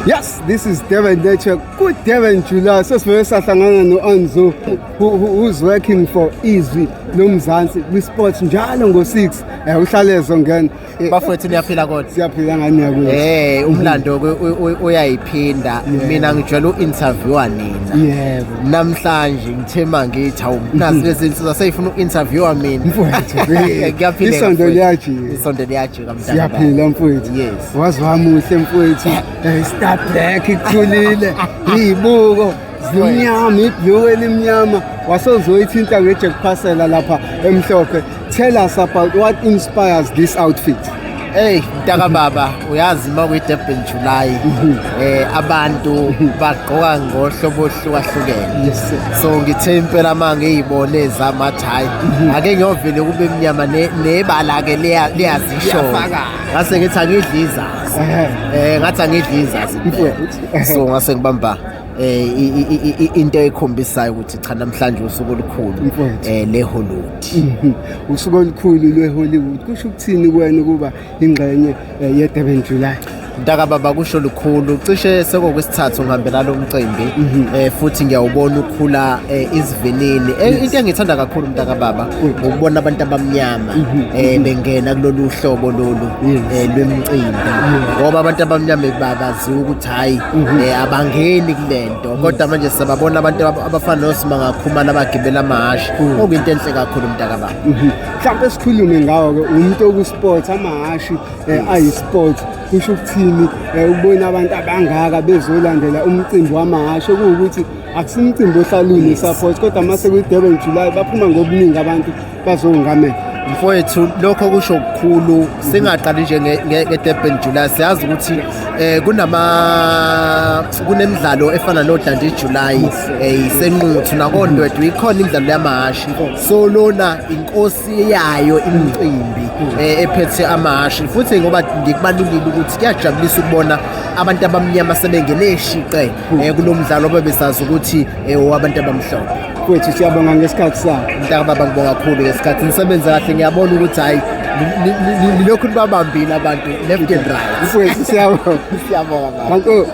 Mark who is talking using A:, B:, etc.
A: Yes, this is Devon Nature. Good Devon July. Sesivele sahlangana no-Anzo who's working for Izwi Lomzansi kwi-sports njalo ngo-6. Uhlalezo ngene.
B: Bafowethu niyaphila kodwa.
A: Siyaphila ngani yakuthi.
B: Umlando uyayiphinda. Mina ngijwayele u-interviewa nina.
A: Yebo.
B: Namhlanje ngithema ngithi nazi lezi insizwa seyifuna u-interviewa mina.
A: Mfowethu.
B: Ngiyaphila.
A: Isonto liyajika.
B: Isonto liyajika mntana.
A: Siyaphila mfowethu.
B: Yes.
A: Wazi wamuhle mfowethu. Star Black ikhulile. Ibuko. Zimnyama, ibhlue elimnyama. Wasozoyithinta ngejack parcela lapha emhlophe. Tell us about what inspires this outfit.
B: Hey, mntaka baba, uyazi makuyi-Durban July, abantu bagqoka ngohlobo ohlukahlukene.
A: Yes sir.
B: So ngithe impela manje ngiyibone ezamathayi. Ake ngiyovele kube mnyama nebala ke liyazisho. Ngase ngithi angidliza. Ngathi angidliza. So ngase ngibamba into ekhombisayo ukuthi cha namhlanje usuku olukhulu leHollywood.
A: Usuku olukhulu leHollywood kusho ukuthini kuwena kuba ingxenye yeDurban July?
B: Mntaka baba kusho lukhulu cishe sekokwesithathu ngihambela lo mcimbi futhi ngiyawubona ukukhula isivinini. Into engithanda kakhulu mntaka baba ukubona abantu abamnyama bengena kulolu hlobo lolu lwemicimbi ngoba abantu abamnyama babaziwa ukuthi hayi abangeni kulento kodwa manje sababona abantu abafana noSimanga Khumalo abagibela amahashi okuyinto enhle kakhulu mntaka baba.
A: Mhlawumbe sikhulume ngawo ke umuntu okusport amahashi ayisport kusho ukuthini ubona abantu abangaka bezolandela umcimbi wamahashi okuwukuthi akusimcimbi ohlaluni support kodwa mase kuyi-Durban July baphuma ngobuningi abantu bazongamela.
B: Mfowethu lokho kusho ukukhulu singaqali nje ngeDurban July siyazi ukuthi kunemidlalo efana noDandi July isenquthu nakondwedwe ikhona imidlalo yamahashi so lona inkosi yayo imicimbi ephethe amahashi futhi ngoba ngikubalulile ukuthi kuyajabulisa ukubona abantu abamnyama sebengene eshiqe kulomdlalo bebesazi ukuthi owabantu abamhlophe.
A: Mfowethu siyabonga ngesikhathi sakho.
B: Mntaka baba ngibonga kakhulu ngesikhathi nisebenza kahle ngiyabona ukuthi hayi lokhu babambile abantu left and right.
A: Mfowethu siyabonga.
B: Siyabonga.
A: Thank you.